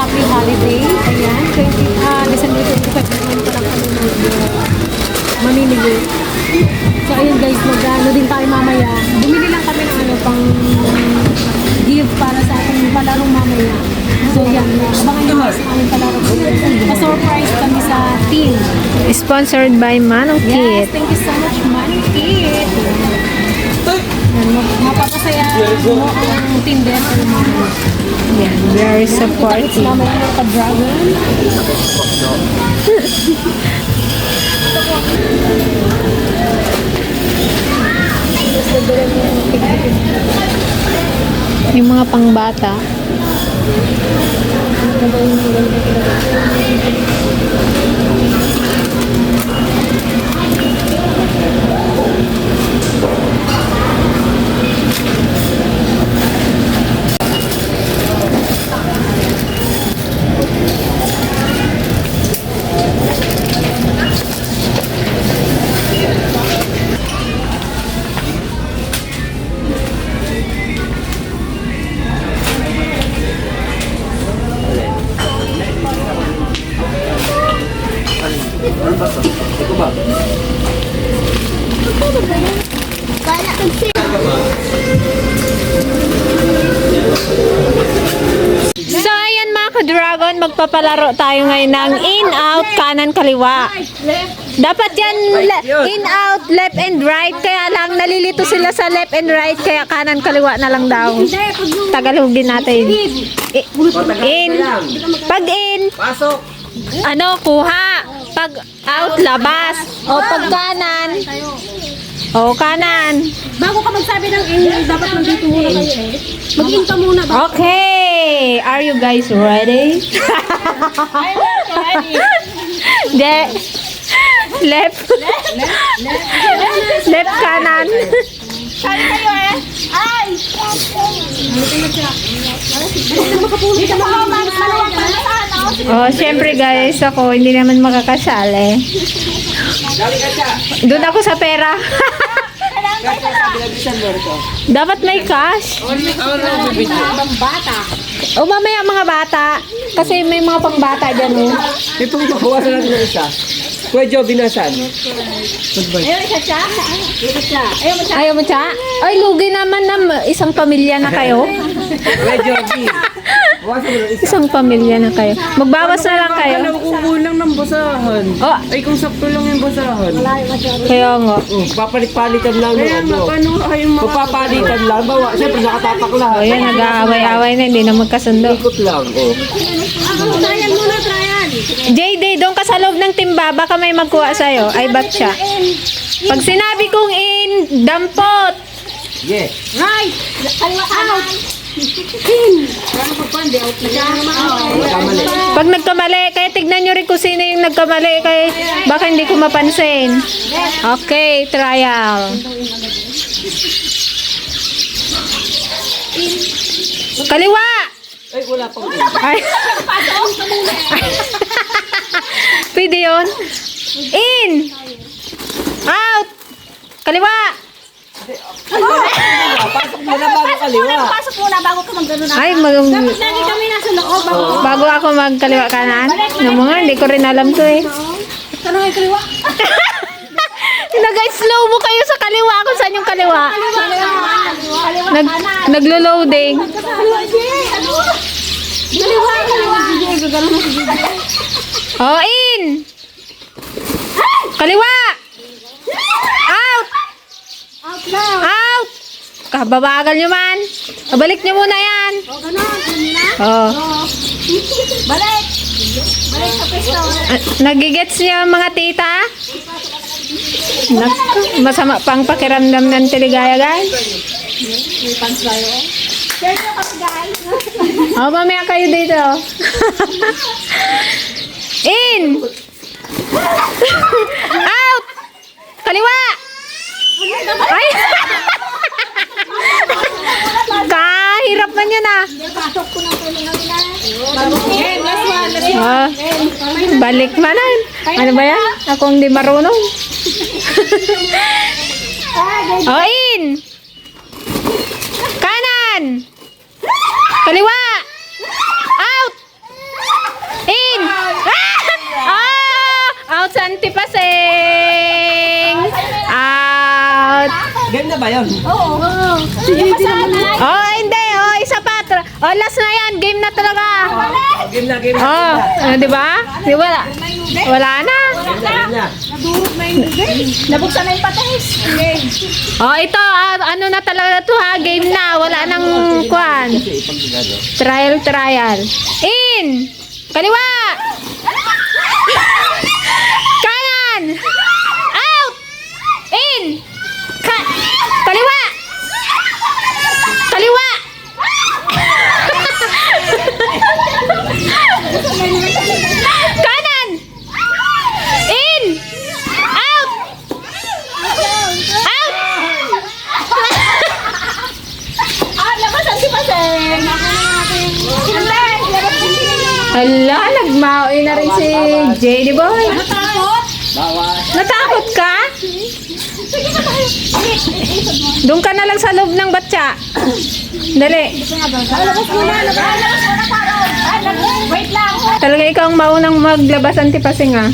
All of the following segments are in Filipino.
happy holiday. Ayan, December 25 naman pa lang kami mamimili. So ayun guys, mag-ano din tayo mamaya. Bumili lang kami ng ano pang gift para sa ating palarong mamaya. So yan, abangan nyo sa aming palaro. Pa-surprise kami sa team. Sponsored by Manong Yes, Kit. thank you so much, Manong Kit. Mapapasaya mo ang tinder. Yan, very supportive. Mamaya ng ka-dragon. Yung mga pangbata. So ayan mga ka-dragon, magpapalaro tayo ngayon ng in-out, kanan, kaliwa. Dapat yan in-out, left and right. Kaya lang nalilito sila sa left and right. Kaya kanan, kaliwa na lang daw. Tagalogin natin. In. Pag in, Pasok! ano, kuha. Pag out, labas. O pag kanan. O kanan. Bago ka magsabi ng in, dapat nandito muna kayo eh. Mag-in ka muna ba? Okay. Are you guys ready? De. Left. Left kanan. Sali kayo eh. Ay! Hindi ka makalawag pa na sa ano. Oh, syempre guys, ako hindi naman makakasali. Dali ka siya! Doon ako sa pera. Binabisan mo ito. Dapat may cash. Habang bata. O mamaya mga bata. Kasi may mga pangbata dyan oh. May pagbabawasan natin ng isa. Kuya Joe, binasan. Ayaw isa siya? Ayaw siya. Ayaw mo siya? Ayaw mo siya? Ay, lugi naman na isang pamilya na kayo. Kuya Joe, bawasan mo ng isa. Isang pamilya na kayo. Magbawas na lang kayo. Kukulang ng basahan. Oh, Ay, kung sakto lang yung basahan. kaya nga. Papalit-palitan lang ng ano. Kung papalitan lang, bawa. Siyempre, nakatapak lahat. O yan, nag-aaway-aaway na, hindi na magkasundo. Ikot lang, oh. Trial muna, trial. JD, doon ka sa loob ng timba, baka may magkuha sa'yo. Ay, ba't siya? Pag sinabi kong in, dampot. Yes. Right. Kaliwa out. In. Ano pa pa? Hindi out na siya. Kamali. Pag nagkamali, kaya tignan nyo rin kung sino yung nagkamali, kaya baka hindi ko mapansin. Okay, trial. Kaliwa! Ay, wala pang Ay. Pwede yun? In! Out! Kaliwa! pasok mo na bago kaliwa. Pasok muna bago ka mag-gano na. Ay, Dapat lagi kami nasa loob. bago ako magkaliwa kanan. Ng mga, hindi ko rin alam to eh. Ano yung kaliwa? Nag-slow mo kayo sa kaliwa kung saan yung kaliwa. Kaliwa. Naglo-loading. Kaliwa. Oh, in! Kaliwa! Out! Out now. Out! Kababagal nyo man. Balik nyo muna yan. O, ganon. Yun na. Oh. Balik. Balik sa pesto. Nagigets niyo mga tita? Naku, masama pang pakiramdam ng Teligaya, guys. May pants tayo. Share nyo kami, guys. Oh, mamaya kayo dito. In! Out! Kaliwa! Ay! Kahirap man yan ah. Pasok ko ng tulungan nila. Okay, last one. Oh, balik manan. Ano ba yan? Ako hindi marunong. Oh, in! Kanan! Kaliwa! Out! ba yun? Oh, hindi. Oh, isa pa. Oh, last na yan. Game na talaga. Game na, game na. Oh, di ba? Di wala. Wala na. Game na. Nabuksan na yung patis. Oh, ito. Ano na talaga to ha? Game na. Wala nang kwan. Trial. In! Kaliwa! Kanan! Out! In! Kaliwa! Kaliwa! Kanan! In! Out! Out! Labasan si Paseng. Hala, nagmaoy na rin si JD Boy. Bawas. Natakot ka? Doon ka na lang sa loob ng batya. Dali. Labas muna, Paro. Wait lang. Talaga ikaw ang maunang maglabas antipasing ah.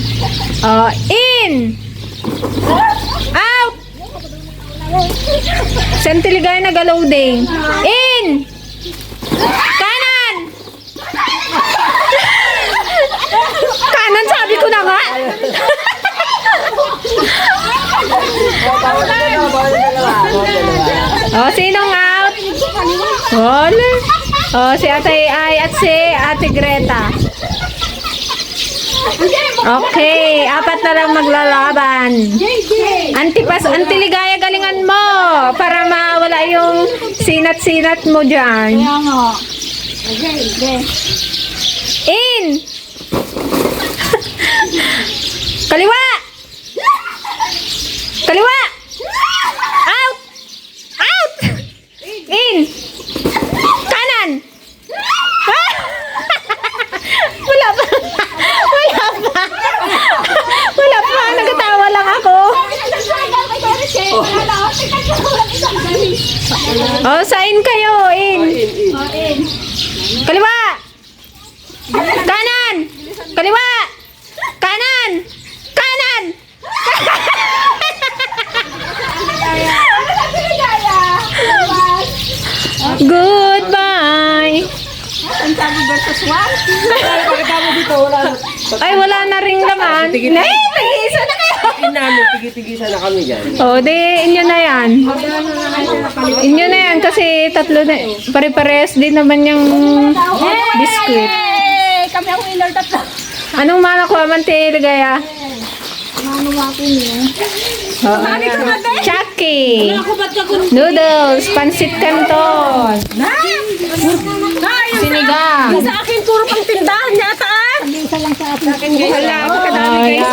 Oh, in! Out! Santiligay na galoding. In! Kanan! Kanan sabi ko na nga. Oh, sinong out? Wala. Oh, si Ate Ay at si Ate Greta. Okay, apat na lang maglalaban. Antiligaya, galingan mo para mawala yung sinat-sinat mo dyan. In! Kaliwa! Kaliwa! Out! Out! In! Kanan! Ah! Wala pa! Wala pa! Wala pa! Nagatawa lang ako. Oh, sign kayo. In! Kaliwa! Kanan! Kaliwa! Kanan! Kanan! Goodbye! Ay, wala na ring laman. Ay, nag-iisa na kayo. Namin, tigi-tigisa na kami dyan. O, di, inyo na yan. Inyo na yan kasi tatlo na, pare-pares din naman yung biscuit. Kami ako winner tatlo. Anong manakuha man Ligaya? Chucky, noodles, pansit canton, sinigang. Sa akin, puro pang tindahan niya taan. Isa lang sa akin. Hala, kadami guys.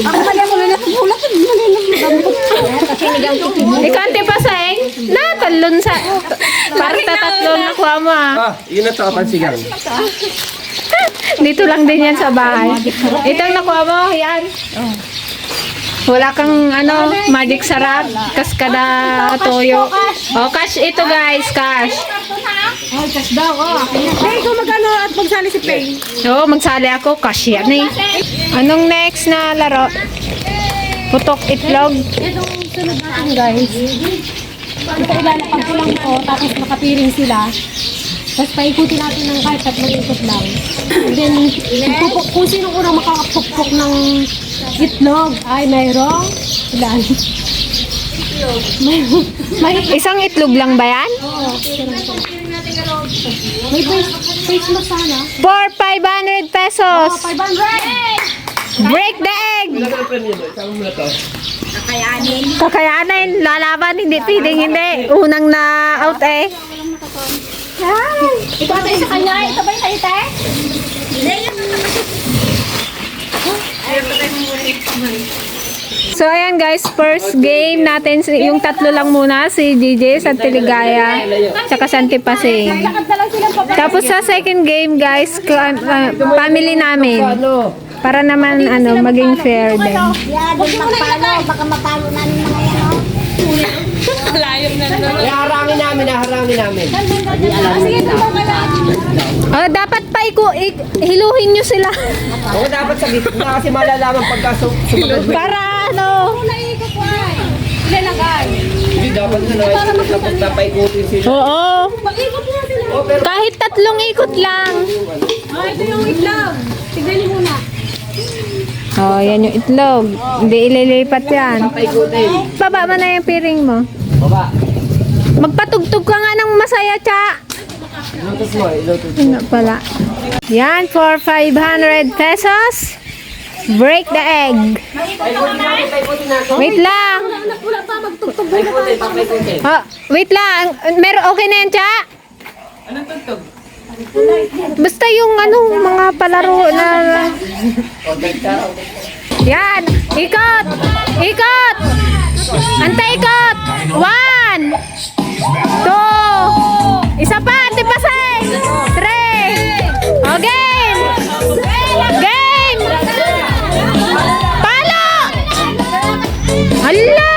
Ako mali ako na natulak. Ikante pa sa natalon sa parta tatlong nakuha mo ah. Yun na to, pansigang. Dito lang din yan sa bahay. Itong nakuha mo, yan. Wala kang magic sarap, kaskada toyo. Oh, cash ito guys, cash. Oh, cash daw. Hey, kung magano at magsali si Pay. Oo, magsali ako, cash yan eh. Anong next na laro? Putok itlog. Itong sunod natin guys. Ito ilalapag ko lang to, tapos nakapiring sila. Tapos paikutin natin ng kahit 3 ikot lang. And then, kung sino unang makakapukpok ng itlog, ay mayroong ilan. Isang itlog lang ba yan? Oo, may face mask sana. For 500 pesos. 500! Break the egg. Wala ka ng premyo doon. Sama mo na to. Kakayanin, lalaban, hindi pwedeng hindi. Unang na out eh. Ikaw tayo sa kanya, ito ba yung tayo tayo? So ayan guys, first game natin yung tatlo lang muna, si JJ sa Tiligaya tsaka sa Antipasing. Lakad na lang silang papa. Tapos sa second game guys, family namin. Para naman maging fair din. Yan, yung magpalo, baka mapalo namin mga yan, oh. Naharangin namin. Sige, ito ka lang. Oh, dapat pa hiluhin nyo sila. Oo, dapat sa gitna kasi malalaman pagka sumunod. Para Naikot ko ay. Ilalagay. Hindi, dapat na tapos napaikutin sila. Oo. Mag-ikot nga sila. Kahit 3 ikot lang. Ito yung itlog. Tignan niyo muna. Oh, yan yung itlog. Hindi ililipat yan. Napaikutin. Baba mo na yung piring mo. Baba. Magpatugtog ka nga ng masaya, Cha. Ilutos mo, ilutos mo. Ano pala? Yan, for 500 pesos. Break the egg. Paikutin natin. Wait lang. Anak, wala pa. Magtugtog na Paikutin, paikutin. Oh, wait lang. Okay na yan, Cha? Anong tugtog? Basta yung mga palaro na... Order ka. Yan. Ikot. Ikot. Antay ikot. 1, 2. Isa pa. Tipasay. 3. O, game. Game. Palo. Hala.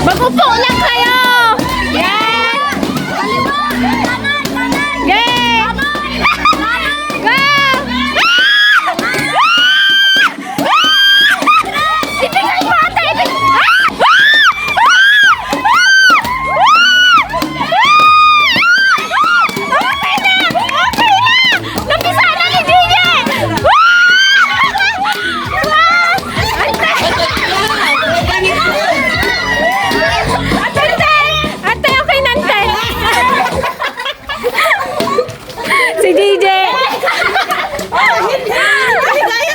Mag-upo lang kayo. Yan. Game. Go. Itigay mo ata. Okay na. Okay na. Napisa na ni DJ. Ate, okay na, ate. Si DJ.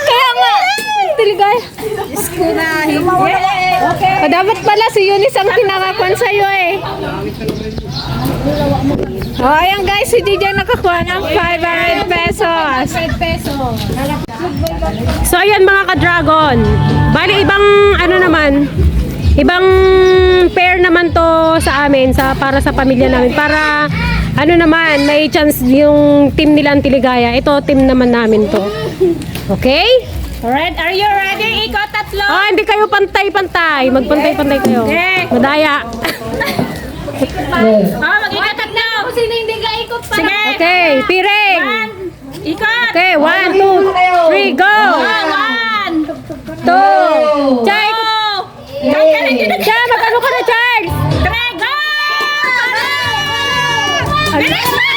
Kaya nga. Tiligay. O, dapat pala si Eunice ang kinakakuan sa'yo eh. O, ayan guys, si DJ nakakuha ng 500 pesos. 5 pesos. So ayan mga ka-dragon. Bali ibang ibang pair naman to sa amin para sa pamilya namin para may chance yung team nila ang Tiligaya. Ito team naman namin to. Okay? Alright, are you ready? Ikot 3. Ah, hindi kayo pantay-pantay. Magpantay-pantay kayo. Madaya. Mag-ikot 3. Kung sino hindi ka ikot pa. Sige. Okay, piring. Ikot. Okay, 1, 2, 3, go. 1. 2. Charles. Diyan, Magano ka na, Charles? 3, go! Bilis na!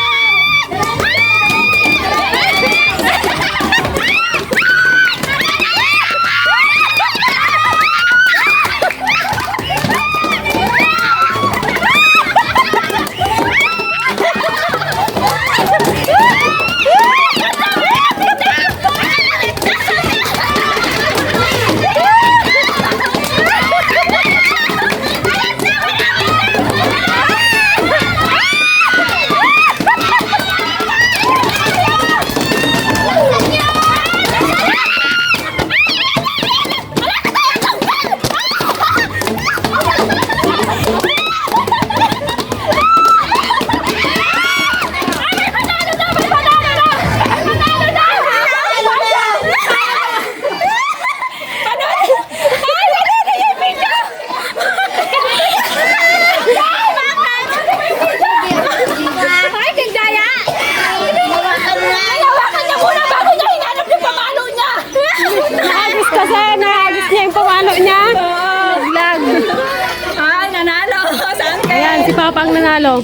Ayan, si Papa ang nanalo.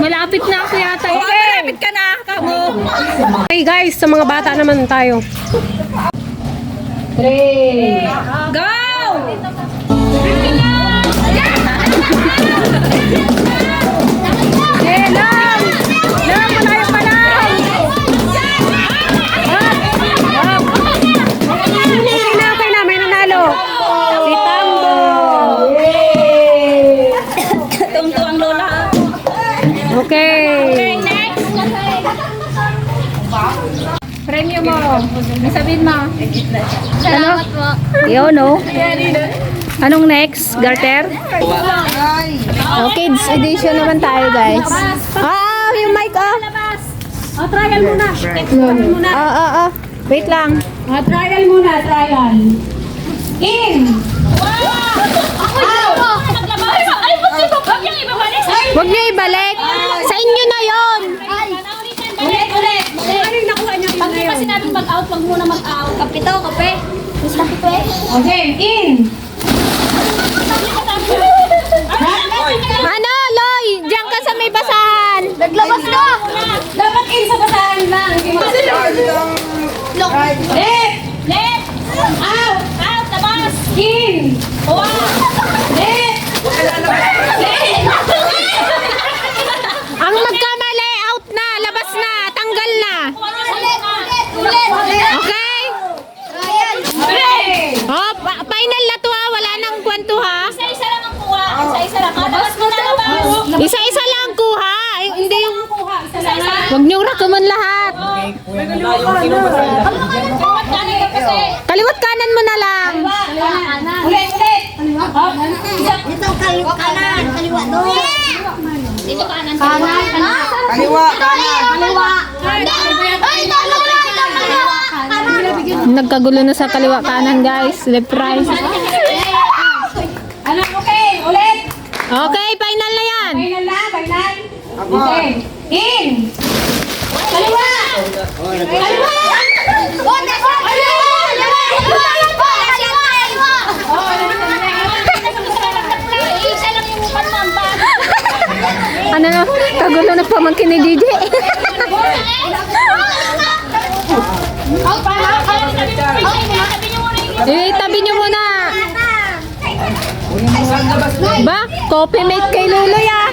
Malapit na ako yata. Malapit ka na, kamo. Okay guys, sa mga bata naman tayo. 3. Go! Okay, lang! Lang, malayo pa lang! Okay na, may nanalo. Si Tambo. Tuwang-tuwang lola. Okay. Next. Premyo mo. Sabihin mo. Salamat po. Yo, no? Anong next? Garter? Kids edition naman tayo, guys. Yung mic, Trial muna. Muna. Wait lang. Trial muna, trial. In! Wow! Ako! Naglabas! Ay, ba't di ba? Huwag niyo ibalik. Sa inyo na yon. Ulit. Pag di ba sinabing mag-out, wag muna mag-out. Kapito, kape. Gusto na kape? Okay, in. Ano, Loy? Diyan ka sa may basahan. Naglabas ka! Dapat in sa basahan lang. Left! Out! Out! Labas! In. Uwa! Ang magkamali, out na, labas na, tanggal na. Ulit! Okay? Oh, final na to ha, wala nang kwento ha. Isa-isa lang ang kuha. Isa-isa lang. Labas mo na labas. Isa-isa lang kuha. Ay, hindi yung... Isa-isa. Huwag niyong rakuman lahat. Kawat kanin ka kasi. Kaliwat kanan mo na lang. Ulit! Dito kanan. Kaliwa doon. Dito kanan. Kaliwa, kanan. Kaliwa. Ay, kaliwa. Nagkagulo na sa kaliwa kanan guys. Left right. Ano, okay, ulit. Okay, final na yan. Final na, final. Okay. In. Kaliwa. Kaliwa. Isa lang yung mukan mo. Ano na, kagulo na pamangkin ni DJ. Tabi niyo muna. Ba, coffee mate kay Luloy ah.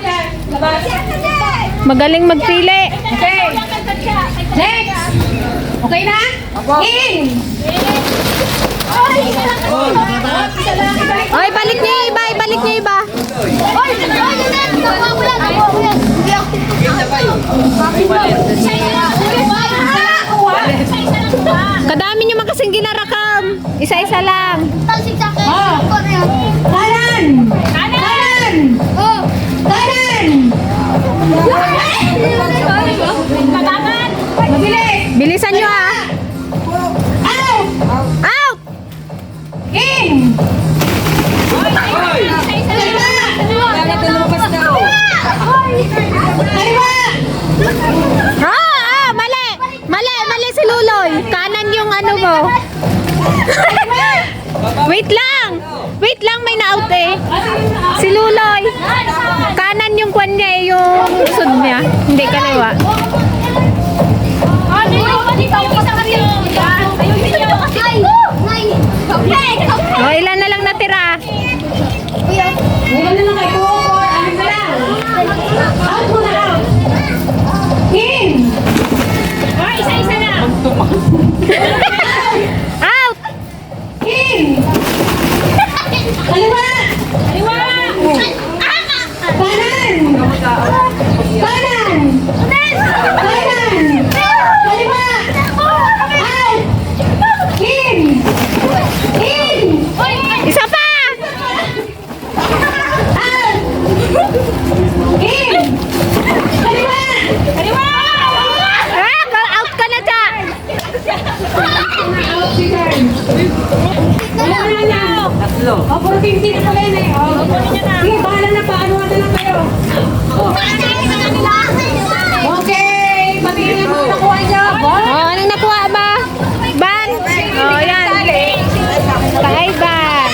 Magaling magpili. Okay. Next. Okay na? In. Oy, balik niyo yung iba, ibalik niyo yung iba. Kadami niyo makasing ginarakam. Isa-isa lang. Kanan. Kanan. Kanan. Mabilis. Bilisan niyo ah. Out. Out! In. Kaliwa. Mali! Mali si Luloy. Kanan yung ano mo. Wait lang, may na-out eh. Si Luloy. Kanan yung kwan niya eh, yung usod niya. Hindi kaliwa. O, ilan na lang natira? Ngayon na lang kayo. Ano na lang? Out mo na out. In. Isa-isa na. Out! In. Kaliwa. Kaliwa. Kanan. Kanan. Kanan. Kaliwa. Out. In. In. Isa pa! Out. In. Kaliwa. Kaliwa. Out ka na dyan! Wala na lang. Tatlo. O, 450 na pala yun eh. O, sige, bahala na pa. Ano na lang kayo. Okay. Patingin mo nakuha niyo. Anong nakuha ba? Ban? Yan. Kay Ban.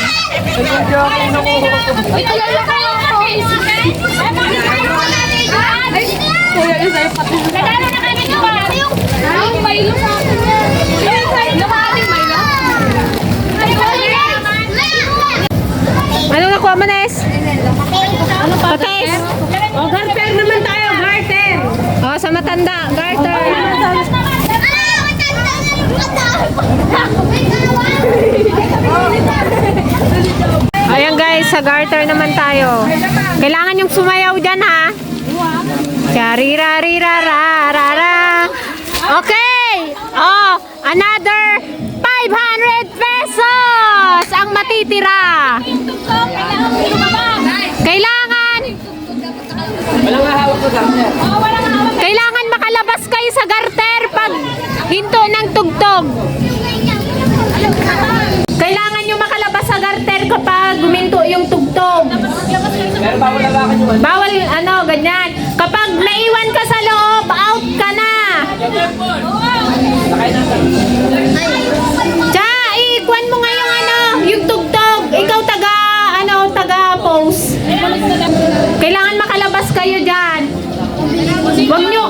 Anong nakuha mo, Nes? Pates? O, garter naman tayo. Garter. Sa matanda. Garter. Ayan guys, sa garter naman tayo. Kailangan yung sumayaw dyan ha. Charira rira ra ra ra. Okay. Another 500 pesos ang matitira. Kailangan Kailangan makalabas kayo sa garter pag hinto ng tugtog. Kailangan nyo makalabas sa garter kapag guminto yung tugtog. Pero bawal labakan yung ano. Bawal, ganyan. Kapag naiwan ka sa loob, out ka na. Cha, ikuan mo nga yung yung tugtog. Ikaw taga-pose. Kailangan makalabas kayo dyan. Huwag nyo.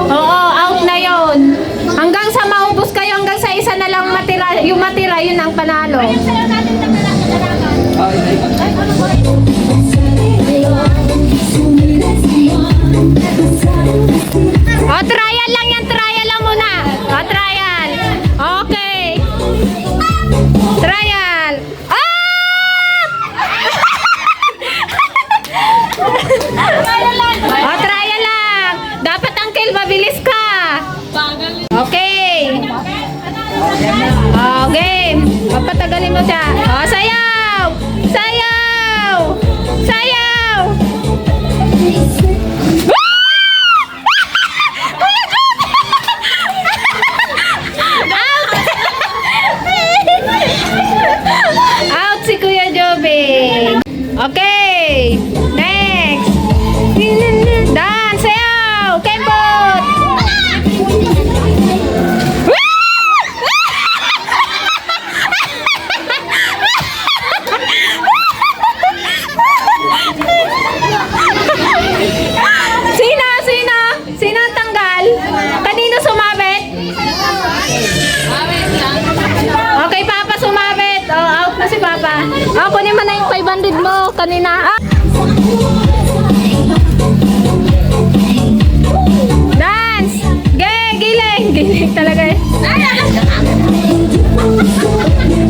Oo, out na yon. Hanggang sa maubos kayo, hanggang sa isa na lang matira, yung matira, yun ang panalo. O, trial lang yan. Trial lang muna. O, trial. Okay. Trial. O, trial lang. Dapat, Uncle, mabilis ka. Okay. O, game. O, patagalin mo siya. O, sayaw. Sayaw. Sayaw. Out si Kuya Joby. Okay. Next. Dan, sayaw. Kembot. Sino ang tanggal? Kanino sumabit? Okay, Papa sumabit. Oh, out na si Papa. Oh, kunin mo na yung 500 mo kanina. Dance! Giling! Giling talaga eh.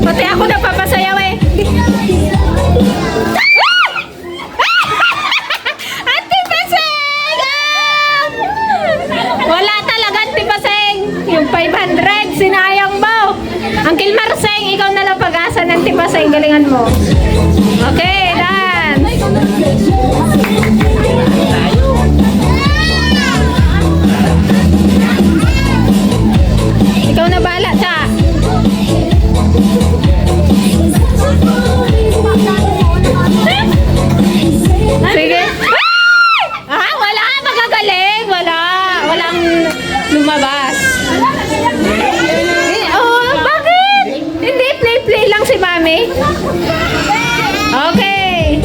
Pati ako napapasayaw eh. Wala talaga, Antipaseng. Yung 500, sinayang mo. Uncle Marseng, ikaw na lang pag-asa ng Antipaseng. Galingan mo. Okay, dance. Ikaw na bahala, Cha. Sige. Wala. Magagaling. Walang lumabas. Bakit? Hindi, play lang si Mami. Okay.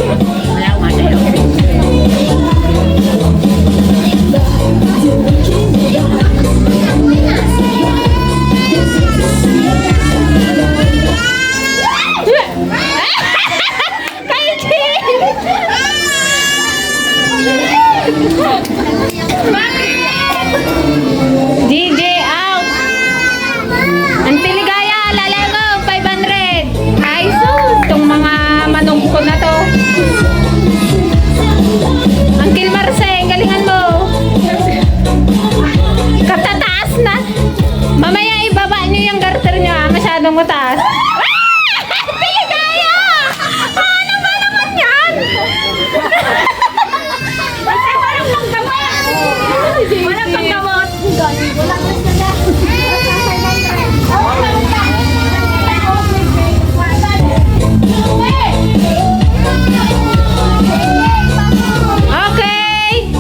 DJ out. Ang Piligaya, lalay mo, 500. Ay, itong mga manong ko na to. Uncle Marseng, galingan mo. Katataas na. Mamaya ibaba nyo yung garter nyo, masyadong mataas. Piligaya! Ano ba naman yan? Walang panggamot. Okay.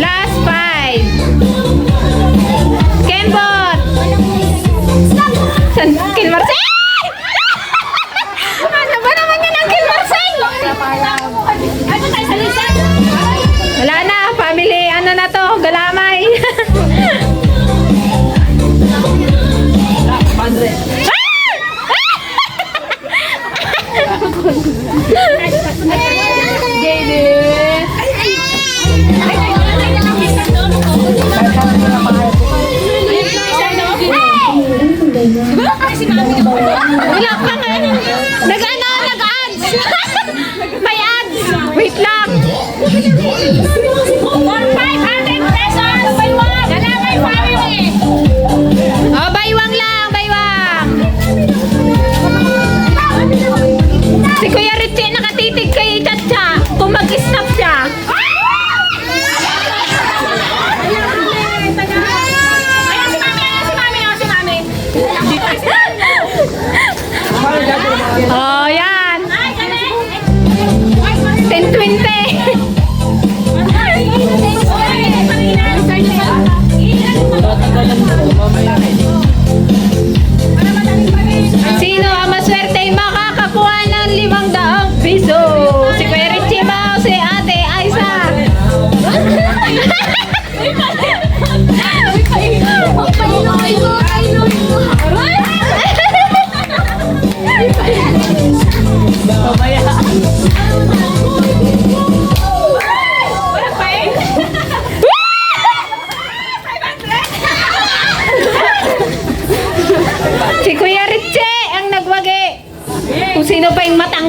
Last 5. Kembot. San Kilmarseng? Ano ba naman yan ang Kilmarseng? Wala na, family, ano na to, galamay.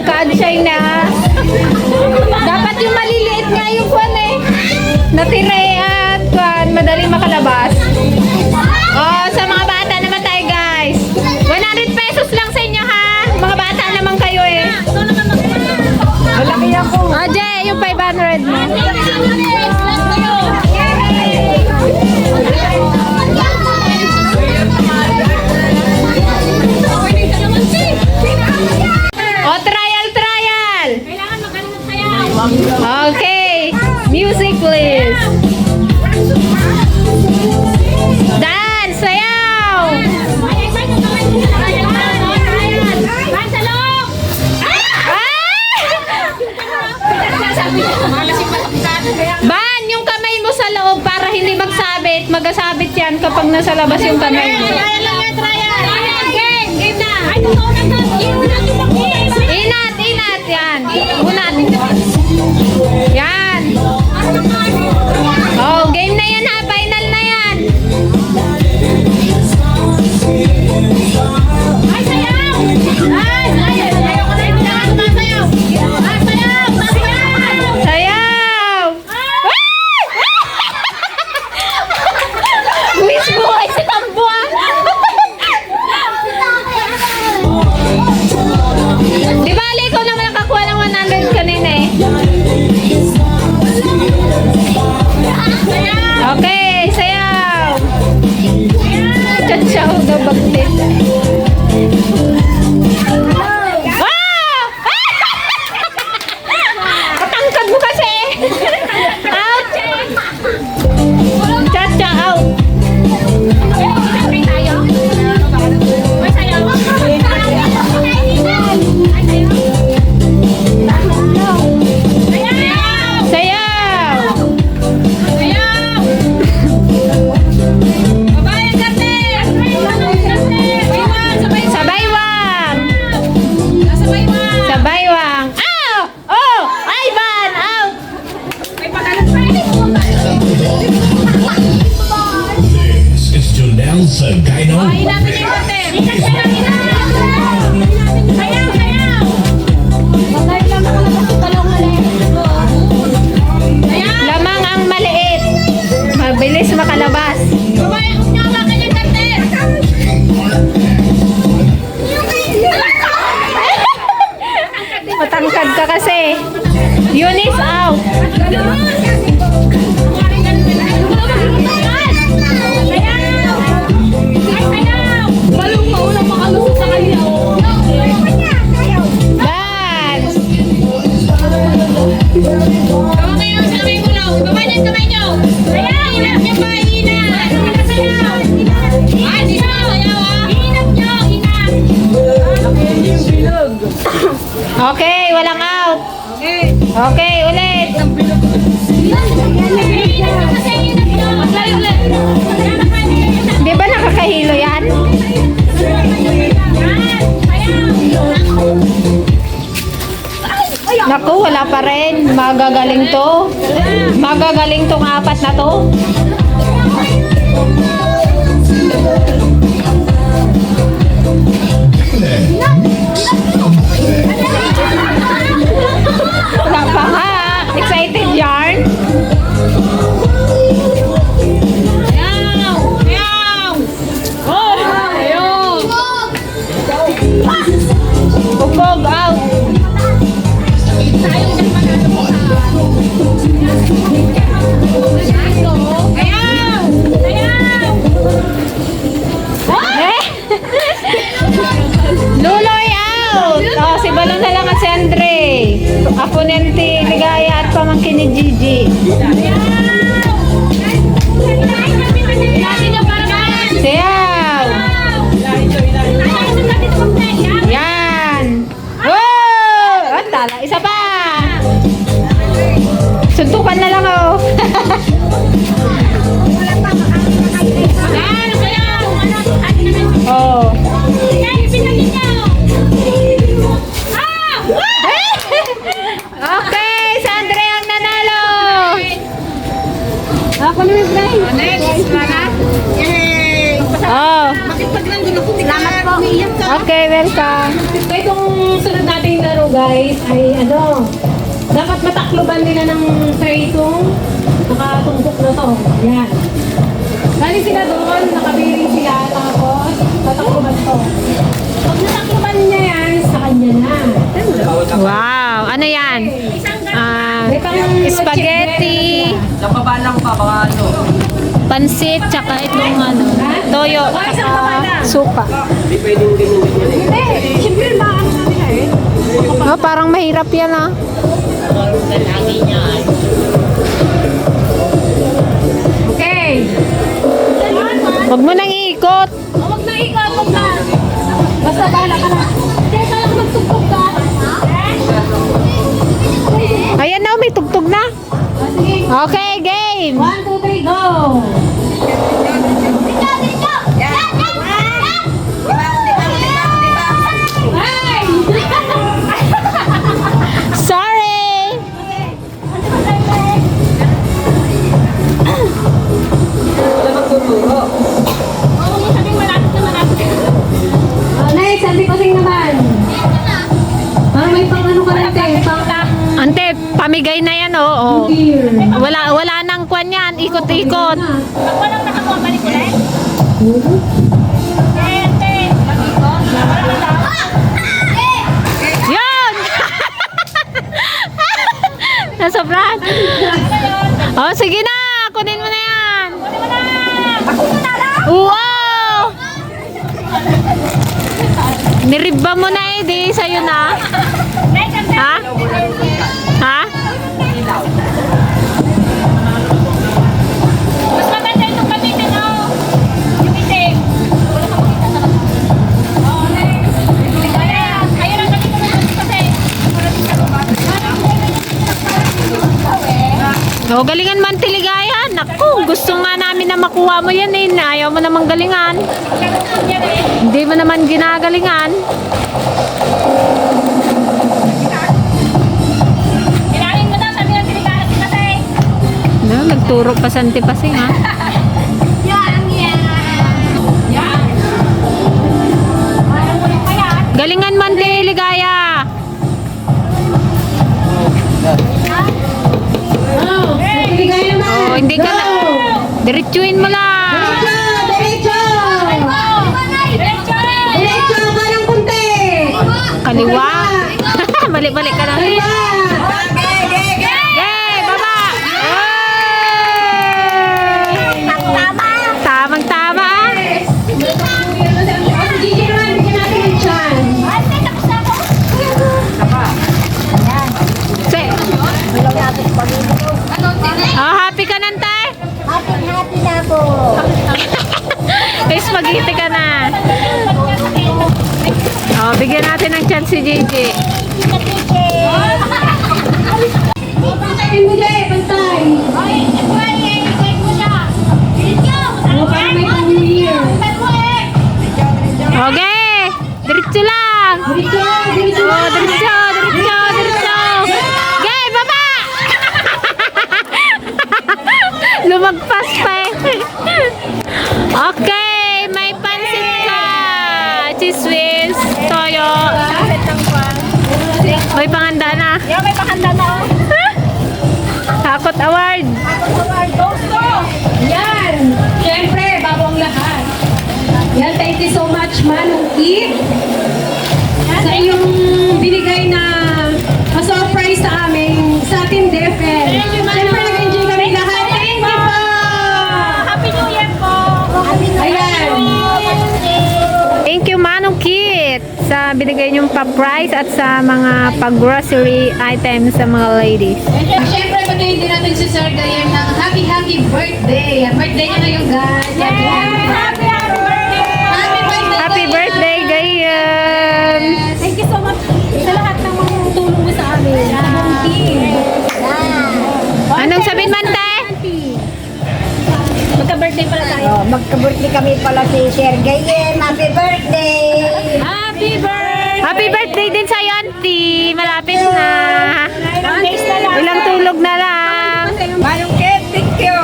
matangkad siya na. Dapat yung maliliit nga yung kwan eh. Natire at kwan, madaling makalabas. Oh, sa mga bata naman tayo guys. 100 pesos lang sa inyo ha. Mga bata naman kayo eh. Malaki ako. Oh, Jay, yung 500 mo. Oh, trial. Kailangan magaling ng sayaw. Okay. Music please. Dance, sayaw. Ban, yung kamay mo sa loob para hindi magsabit. Magasabit yan kapag nasa labas yung kamay mo. Inat, yan. Unat. Yan. Oh, game na yan ha. Final na yan. Sayaw! Wish buhay si Tambuan! Di ba, Ali, ikaw naman nakakuha ng 100 kanina eh. Okay, sayaw! Chachaw na bagtit. Patangkad mo kasi! Out! Chacha, out! Sayaw! Sabaywang! Sabaywang! Ow! Oh! Ivan! Out! This is Janelle Sagino. Lamang ang maliit. Mabilis makalabas. Matangkad ka kasi. Eunice out. Dance. Okay, walang out. Okay, ulit. Di ba nakakahilo yan? Naku, wala pa rin. Magagaling to. Magagaling tong apat na to. Wala pa nga. Excited yarn? Bubog out. Eh? Luloy out. Oh, si Balon na lang at si Andre. Aponente, Ligaya at pamangkin ni Gigi. Sayaw. Yan. Wow! At tala, isa pa. Suntukan na lang oh. Oh. Okay, si Andre ang nanalo. Ako na yung friend. Oh. Salamat po. Okay, welcome. So itong sunod nating laro guys ay dapat matakloban nila ng tray itong nakatumpok na to. Yan. Bali sila doon, nakabiring sila, tapos tatakloban to. Pag natakloban niya yan, sa kanya na. Wow, ano yan? May pang Spaghetti, Napabalang pa, baka ano. pansit, tsaka itong toyo, tsaka suka. Hindi pwedeng ganyan. Siyempre, maano namin eh. Oh, parang mahirap yan ah. Okay. Huwag mo nang iikot. Huwag na ikaw, huwag na. Basta bahala ka na. Teka lang, magtugtog ka. Ayan na, may tugtog na. Okay, game. 1, 2, 3, go! Dito, dito. Yan, yan, yan. Ay! Sorry. Next, sabi ko sing naman. May pang ano ka rin, pang Ante, pamigay na yan, oo. beer. Wala nang kwan yan. Ikot-ikot. Pag walang nakakuha, balik ulit. Yan! Nasobrahan. Oh, sige na. Kunin mo na yan. Wow! Niribba mo na eh. Di sa'yo na. Ha? Ha? Mas maganda itong gamitin, no? Yung itim. Wala kang makita talaga. Oo, next. Ayan. Ayun ang ganito na kasi. Oh, galingan man tiligayan. Naku, gusto nga namin na makuha mo yan eh. Ayaw mo namang galingan. Hindi mo naman ginagalingan. Kailangan mo daw, sabi ng tinigara si kasi. No, nagturo pa sa antipasing ha. Yan, yan. Yan. Parang ulit pa yan. Galingan man tiligaya. Oh, bigay naman. Oh, hindi ka na. Diretsuin mo lang. Diretso! Diretso! Diretso, parang kunti. Kaliwa. Balik-balik ka na. Yay! Baba! Yay! Tamang-tama. Sige naman, bigyan natin yung chance. Ate, tapos na ako. Say. Oh, happy ka nan, tay? Happy na ako. Spaghetti ka na. Oh, bigyan natin ng chance si Gigi. Pantayin mo dyan, pantay. Oh, parang may pang-New Year. Okay. Diretso lang. Diretso, diretso. Oh, diretso, diretso, diretso. Okay, baba! Lumagpas pa eh. Okay, may pansit ka. Chiswis, toyo. May panganda na. Yan, may pakanda na. Hakot award. Yan. Siyempre, bago ang lahat. Yan, thank you so much, Manong Kit. Sa iyong binigay na surprise sa amin, sa ating DFL. Siyempre, nag-enjoy kami lahat. Thank you po! Happy New Year po. Ayan. Thank you, Manong Kit, sa binigay niyong pa-price at sa mga pag-grocery items sa mga ladies. Siyempre, patayin din natin si Sir Gayer ng happy birthday. Birthday niya ngayon, guys. Happy birthday. Happy birthday, Gayan! Thank you so much sa lahat ng mga tulong mo sa amin. Sa buong team. Anong sabihin man, te? Magka-birthday pala tayo. Magka-birthday kami pala si Sir Gayen. Happy birthday! Happy birthday! Happy birthday din sa'yo, auntie! Malapit na! Ilang days na lang. Ilang tulog na lang! Manong Kit, thank you!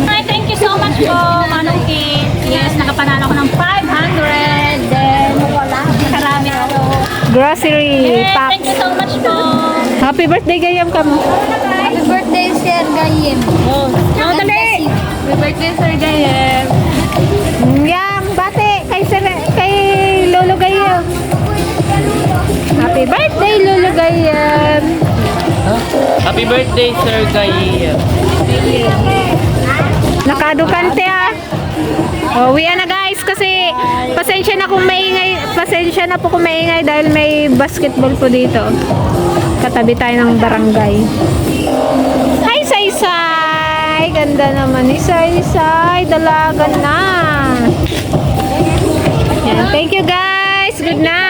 Ay, thank you so much po, Manong Kit. Yes, nakapanalo ko ng grocery Thank packs. you so much po. Happy birthday gayam ka mo. Happy birthday, Sir Gayem. Dali. Happy birthday, Sir Gayem. Yang bate kay Lolo Gayam. Happy birthday Lolo Gayam. Happy birthday, Sir Guy. Nakadukante ah. Oh, uwi na guys kasi pasensya na po kung maingay dahil may basketball po dito. Katabi tayo ng barangay. Hi Saysay! Ganda naman ni Saysay. Dalaga na. Yan. Thank you guys. Good night.